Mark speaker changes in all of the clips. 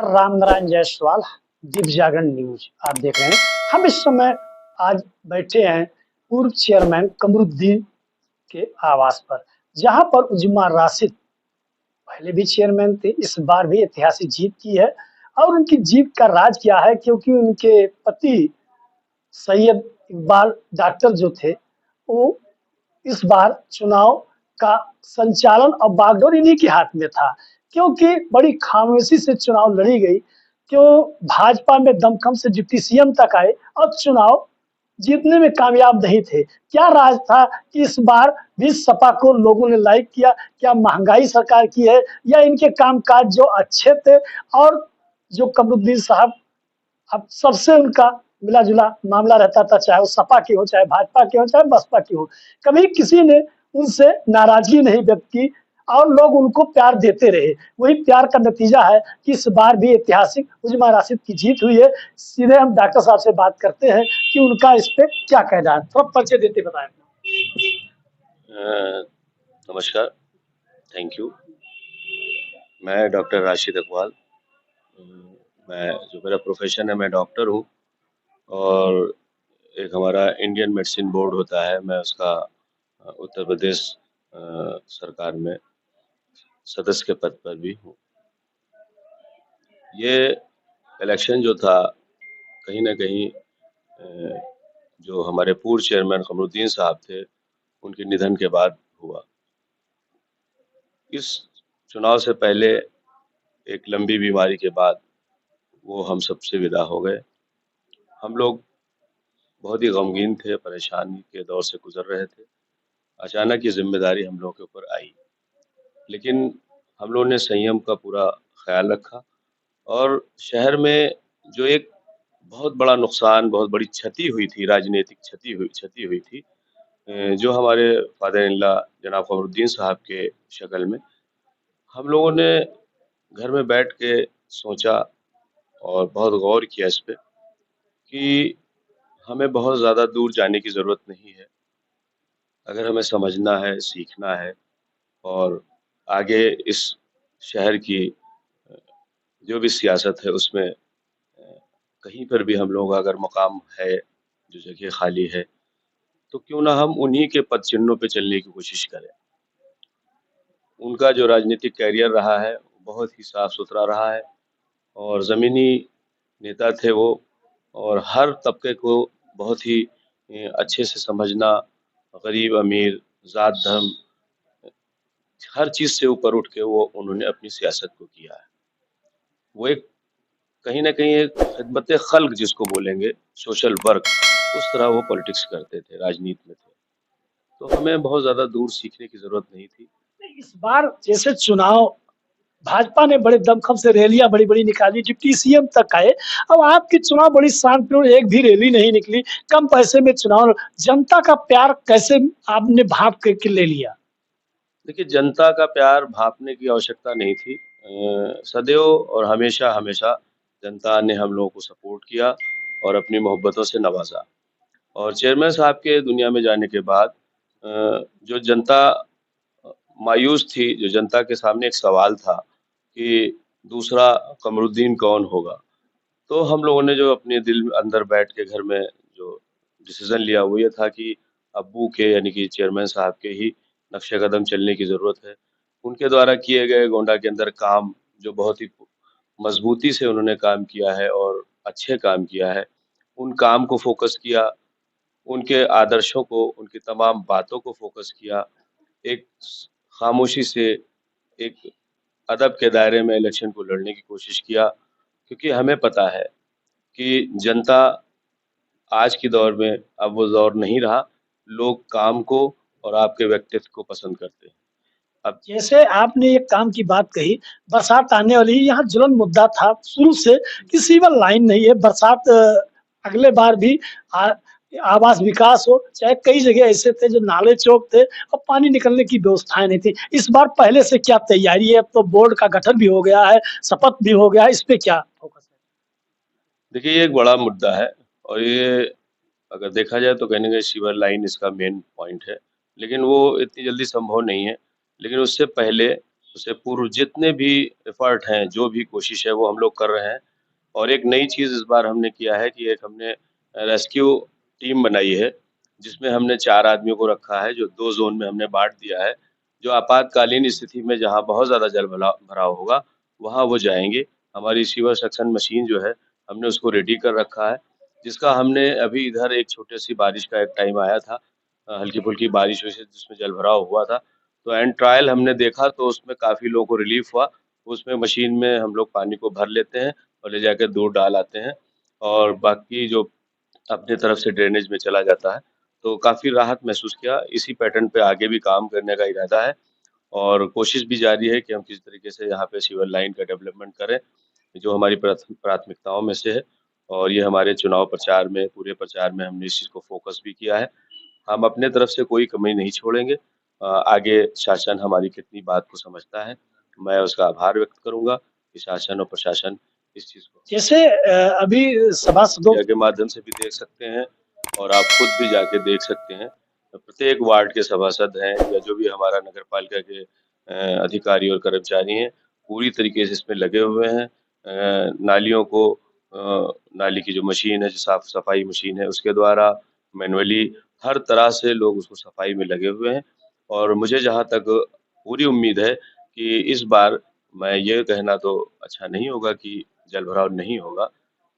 Speaker 1: राम नारायण जायसवाल, दिव्य जागरण news आप देख रहे हैं। हम इस समय आज बैठे हैं पूर्व चेयरमैन कमरुद्दीन के आवास पर, जहां पर उजमा राशिद पहले भी चेयरमैन थे, इस बार भी ऐतिहासिक जीत की है। और उनकी जीत का राज क्या है, क्योंकि उनके पति सैयद इकबाल डॉक्टर जो थे, वो इस बार चुनाव का संचालन और बागडोर इन्हीं के हाथ में था, क्योंकि बड़ी खामोशी से चुनाव लड़ी गई। क्यों भाजपा में दमखम से डिप्टी सीएम तक आए और चुनाव जीतने में कामयाब नहीं थे। क्या राज था कि इस बार भी सपा को लोगों ने लाइक किया? क्या महंगाई सरकार की है, या इनके कामकाज जो अच्छे थे? और जो कमरुद्दीन साहब, अब सबसे उनका मिला-जुला मामला रहता था, चाहे वो सपा की हो, चाहे भाजपा की हो, चाहे बसपा की हो। कभी किसी ने उनसे नाराज़गी नहीं व्यक्त की और लोग उनको प्यार देते रहे। वही प्यार का नतीजा है कि इस बार भी ऐतिहासिक उजमा राशिद की जीत हुई है। सीधे हम डॉक्टर साहब से बात करते हैं कि उनका इस पे क्या कहना है। थोड़ा परिचय देते बताएं।
Speaker 2: नमस्कार, थैंक यू। मैं डॉक्टर राशिद इकबाल। मैं जो मेरा प्रोफेशन है, मैं डॉक्टर हूँ और एक हमारा इंडियन मेडिसिन बोर्ड होता है, मैं उसका उत्तर प्रदेश सरकार में सदस्य के पद पर भी हूँ। ये इलेक्शन जो था, कहीं न कहीं जो हमारे पूर्व चेयरमैन कमरुद्दीन साहब थे, उनके निधन के बाद हुआ। इस चुनाव से पहले एक लंबी बीमारी के बाद वो हम सबसे विदा हो गए। हम लोग बहुत ही गमगीन थे, परेशानी के दौर से गुजर रहे थे। अचानक ये ज़िम्मेदारी हम लोगों के ऊपर आई, लेकिन हम लोगों ने संयम का पूरा ख़्याल रखा और शहर में जो एक बहुत बड़ा नुकसान, बहुत बड़ी क्षति हुई थी, राजनीतिक क्षति हुई थी, जो हमारे फादर इन लॉ जनाब कमरुद्दीन साहब के शक्ल में, हम लोगों ने घर में बैठ के सोचा और बहुत गौर किया इस पे कि हमें बहुत ज़्यादा दूर जाने की ज़रूरत नहीं है। अगर हमें समझना है, सीखना है और आगे इस शहर की जो भी सियासत है उसमें कहीं पर भी हम लोगों का अगर मुकाम है, जो जगह खाली है, तो क्यों ना हम उन्हीं के पद चिन्हों पे चलने की कोशिश करें। उनका जो राजनीतिक करियर रहा है, बहुत ही साफ-सुथरा रहा है और ज़मीनी नेता थे वो और हर तबके को बहुत ही अच्छे से समझना, गरीब-अमीर, ज़ात-धर्म, हर चीज़ से ऊपर उठ के वो उन्होंने अपनी सियासत को किया है। वो एक कहीं न कहीं एक खिदमत खल्क जिसको बोलेंगे, सोशल वर्क, उस तरह वो पॉलिटिक्स करते थे, राजनीति में थे। तो हमें बहुत ज़्यादा दूर सीखने की ज़रूरत नहीं थी।
Speaker 1: इस बार जैसे चुनाव भाजपा ने बड़े दमखम से रैलियां बड़ी-बड़ी निकाली, डिप्टी सीएम तक आए। अब आपके चुनाव बड़ी शांतिपूर्ण, एक भी रैली नहीं निकली, कम पैसे में चुनाव, जनता का प्यार कैसे आपने भाप करके ले लिया?
Speaker 2: देखिए, जनता का प्यार भाँपने की आवश्यकता नहीं थी। सदैव और हमेशा-हमेशा जनता ने हम लोगों को सपोर्ट किया और अपनी मोहब्बतों से नवाज़ा। और चेयरमैन साहब के दुनिया में जाने के बाद जो जनता मायूस थी, जो जनता के सामने एक सवाल था कि दूसरा कमरुद्दीन कौन होगा? तो हम लोगों ने जो अपने दिल अंदर बैठ के घर में जो डिसीज़न लिया वो ये था कि अब्बू के यानी कि चेयरमैन साहब के ही नक्शे कदम चलने की ज़रूरत है। उनके द्वारा किए गए गोंडा के अंदर काम जो बहुत ही मज़बूती से उन्होंने काम किया है और अच्छे काम किया है, उन काम को फ़ोकस किया, उनके आदर्शों को, उनकी तमाम बातों को फ़ोकस किया। एक स खामोशी से एक अदब के दायरे में इलेक्शन को लड़ने की कोशिश किया, क्योंकि हमें पता है कि जनता आज के दौर में अब वो दौर नहीं रहा, लोग काम को और आपके व्यक्तित्व को पसंद करते हैं। अब
Speaker 1: जैसे आपने एक काम की बात कही, बरसात आने वाली है, यहाँ ज्वलन मुद्दा था शुरू से कि सीवर लाइन नहीं है, बरसात अगले बार भी आ आवास विकास हो, चाहे कई जगह ऐसे थे जो नाले चौक थे और पानी निकलने की व्यवस्थाएँ नहीं थी। इस बार पहले से क्या तैयारी है? अब तो बोर्ड का गठन भी हो गया है, शपथ भी हो गया है, इस पे क्या फोकस है?
Speaker 2: देखिए, ये एक बड़ा मुद्दा है और ये अगर देखा जाए तो कहीं न कहीं सीवर लाइन इसका मेन पॉइंट है, लेकिन वो इतनी जल्दी संभव नहीं है। लेकिन उससे पहले उससे पूर्व जितने भी एफर्ट हैं, जो भी कोशिश है वो हम लोग कर रहे हैं। और एक नई चीज़ इस बार हमने किया है कि एक हमने रेस्क्यू टीम बनाई है, जिसमें हमने 4 आदमियों को रखा है, जो 2 ज़ोन में हमने बाँट दिया है। जो आपातकालीन स्थिति में जहाँ बहुत ज़्यादा जल भराव होगा, वहाँ वो जाएँगे। हमारी सीवर सक्शन मशीन जो है, हमने उसको रेडी कर रखा है, जिसका हमने अभी इधर एक छोटी-सी बारिश का एक टाइम आया था, हल्की-फुल्की बारिश हुई थी जिसमें जल भराव हुआ था। तो एंड ट्रायल हमने देखा तो उसमें काफ़ी लोगों को रिलीफ़ हुआ। उसमें मशीन में हम लोग पानी को भर लेते हैं और ले जाकर दूर डाल आते हैं, और बाकी जो अपनी तरफ से ड्रेनेज में चला जाता है। तो काफ़ी राहत महसूस किया। इसी पैटर्न पे आगे भी काम करने का इरादा है, और कोशिश भी जारी है कि हम किस तरीके से यहाँ पे सीवर लाइन का डेवलपमेंट करें, जो हमारी प्राथमिकताओं में से है। और ये हमारे चुनाव प्रचार में, पूरे प्रचार में हमने इस चीज़ को फ़ोकस भी किया है। हम अपने तरफ से कोई कमी नहीं छोड़ेंगे। आगे शासन हमारी कितनी बात को समझता है, मैं उसका आभार व्यक्त करूँगा कि शासन और प्रशासन इस चीज़ को
Speaker 1: जैसे अभी सभासदों
Speaker 2: मीडिया के माध्यम से भी देख सकते हैं, और आप खुद भी जाके देख सकते हैं। प्रत्येक वार्ड के सभासद हैं या जो भी हमारा नगर पालिका के अधिकारी और कर्मचारी हैं, पूरी तरीके से इसमें लगे हुए हैं। नालियों को नाली की जो मशीन है, जो साफ-सफाई मशीन है, उसके द्वारा मैनुअली हर तरह से लोग उसको सफाई में लगे हुए हैं। और मुझे जहाँ तक पूरी उम्मीद है कि इस बार, मैं ये कहना तो अच्छा नहीं होगा कि जलभराव नहीं होगा,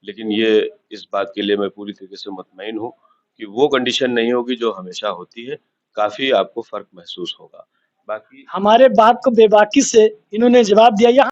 Speaker 2: लेकिन ये इस बात के लिए मैं पूरी तरीके से मुतमईन हूँ कि वो कंडीशन नहीं होगी जो हमेशा होती है, काफ़ी आपको फ़र्क महसूस होगा। बाकी
Speaker 1: हमारे बात को बेबाकी से इन्होंने जवाब दिया। यहाँ